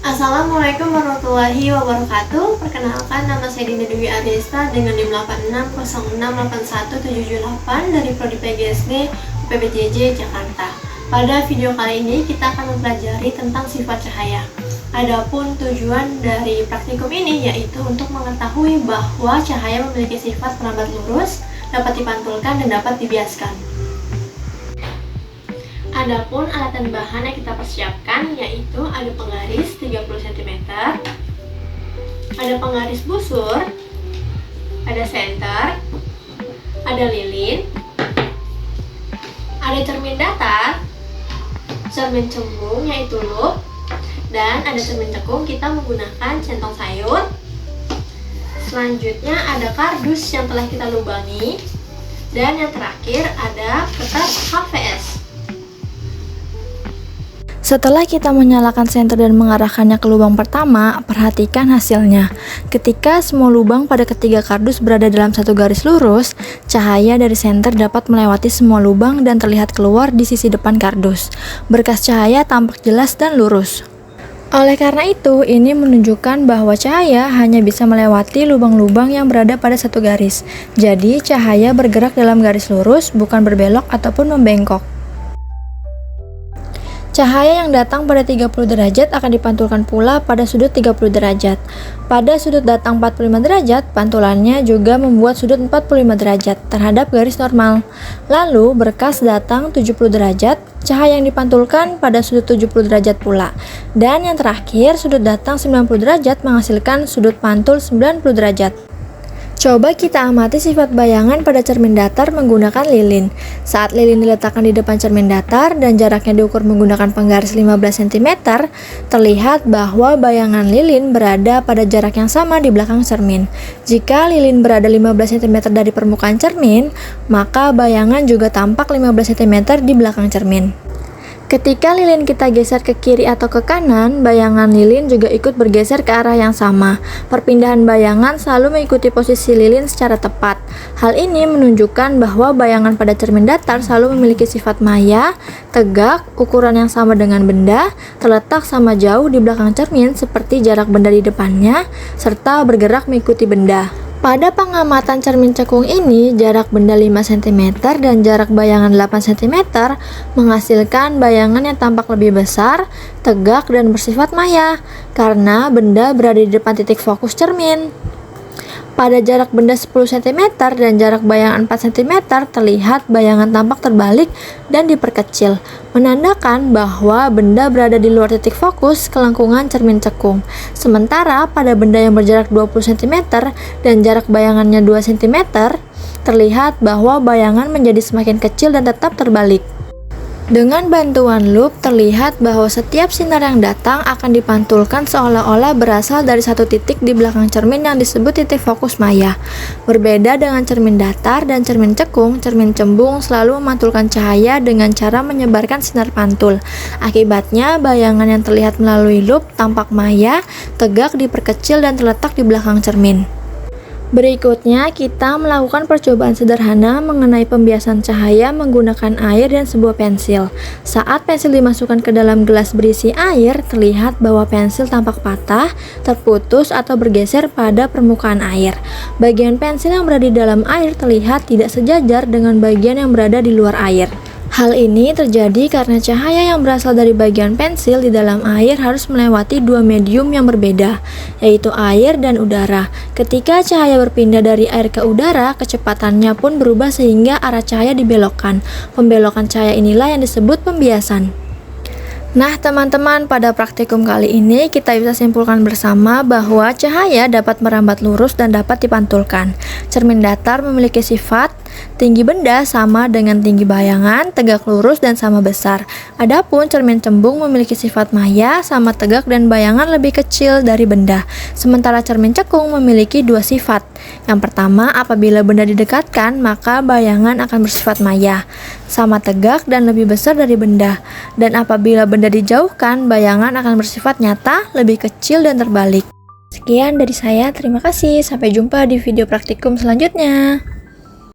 Assalamualaikum warahmatullahi wabarakatuh. Perkenalkan, nama saya Dinda Dewi Adesta dengan NIM 86068178 dari Prodi PGSD UPBJJ Jakarta. Pada video kali ini kita akan mempelajari tentang sifat cahaya. Adapun tujuan dari praktikum ini yaitu untuk mengetahui bahwa cahaya memiliki sifat merambat lurus, dapat dipantulkan dan dapat dibiaskan. Adapun alat dan bahan yang kita persiapkan yaitu ada penggaris 30 cm, ada penggaris busur, ada senter, ada lilin, ada cermin datar, cermin cembung yaitu lup, dan ada cermin cekung kita menggunakan centong sayur. Selanjutnya ada kardus yang telah kita lubangi, dan yang terakhir ada kertas HVS. Setelah kita menyalakan senter dan mengarahkannya ke lubang pertama, perhatikan hasilnya. Ketika semua lubang pada ketiga kardus berada dalam satu garis lurus, cahaya dari senter dapat melewati semua lubang dan terlihat keluar di sisi depan kardus. Berkas cahaya tampak jelas dan lurus. Oleh karena itu, ini menunjukkan bahwa cahaya hanya bisa melewati lubang-lubang yang berada pada satu garis. Jadi, cahaya bergerak dalam garis lurus, bukan berbelok ataupun membengkok. Cahaya yang datang pada 30 derajat akan dipantulkan pula pada sudut 30 derajat. Pada sudut datang 45 derajat, pantulannya juga membuat sudut 45 derajat terhadap garis normal. Lalu, berkas datang 70 derajat, cahaya yang dipantulkan pada sudut 70 derajat pula. Dan yang terakhir, sudut datang 90 derajat menghasilkan sudut pantul 90 derajat. Coba kita amati sifat bayangan pada cermin datar menggunakan lilin. Saat lilin diletakkan di depan cermin datar dan jaraknya diukur menggunakan penggaris 15 cm, terlihat bahwa bayangan lilin berada pada jarak yang sama di belakang cermin. Jika lilin berada 15 cm dari permukaan cermin, maka bayangan juga tampak 15 cm di belakang cermin. Ketika lilin kita geser ke kiri atau ke kanan, bayangan lilin juga ikut bergeser ke arah yang sama. Perpindahan bayangan selalu mengikuti posisi lilin secara tepat. Hal ini menunjukkan bahwa bayangan pada cermin datar selalu memiliki sifat maya, tegak, ukuran yang sama dengan benda, terletak sama jauh di belakang cermin seperti jarak benda di depannya, serta bergerak mengikuti benda. Pada pengamatan cermin cekung ini, jarak benda 5 cm dan jarak bayangan 8 cm menghasilkan bayangan yang tampak lebih besar, tegak, dan bersifat maya, karena benda berada di depan titik fokus cermin. Pada jarak benda 10 cm dan jarak bayangan 4 cm terlihat bayangan tampak terbalik dan diperkecil, menandakan bahwa benda berada di luar titik fokus kelengkungan cermin cekung. Sementara pada benda yang berjarak 20 cm dan jarak bayangannya 2 cm, terlihat bahwa bayangan menjadi semakin kecil dan tetap terbalik. Dengan bantuan lup, terlihat bahwa setiap sinar yang datang akan dipantulkan seolah-olah berasal dari satu titik di belakang cermin yang disebut titik fokus maya. Berbeda dengan cermin datar dan cermin cekung, cermin cembung selalu memantulkan cahaya dengan cara menyebarkan sinar pantul. Akibatnya, bayangan yang terlihat melalui lup tampak maya, tegak, diperkecil, dan terletak di belakang cermin. Berikutnya, kita melakukan percobaan sederhana mengenai pembiasan cahaya menggunakan air dan sebuah pensil. Saat pensil dimasukkan ke dalam gelas berisi air, terlihat bahwa pensil tampak patah, terputus, atau bergeser pada permukaan air. Bagian pensil yang berada di dalam air terlihat tidak sejajar dengan bagian yang berada di luar air. Hal ini terjadi karena cahaya yang berasal dari bagian pensil di dalam air harus melewati dua medium yang berbeda, yaitu air dan udara. Ketika cahaya berpindah dari air ke udara, kecepatannya pun berubah sehingga arah cahaya dibelokkan. Pembelokan cahaya inilah yang disebut pembiasan. Nah teman-teman, pada praktikum kali ini kita bisa simpulkan bersama bahwa cahaya dapat merambat lurus dan dapat dipantulkan. Cermin datar memiliki sifat tinggi benda sama dengan tinggi bayangan, tegak lurus dan sama besar. Adapun cermin cembung memiliki sifat maya, sama tegak dan bayangan lebih kecil dari benda. Sementara cermin cekung memiliki dua sifat. Yang pertama, apabila benda didekatkan, maka bayangan akan bersifat maya, sama tegak dan lebih besar dari benda. Dan apabila benda dijauhkan, bayangan akan bersifat nyata, lebih kecil dan terbalik. Sekian dari saya, terima kasih. Sampai jumpa di video praktikum selanjutnya.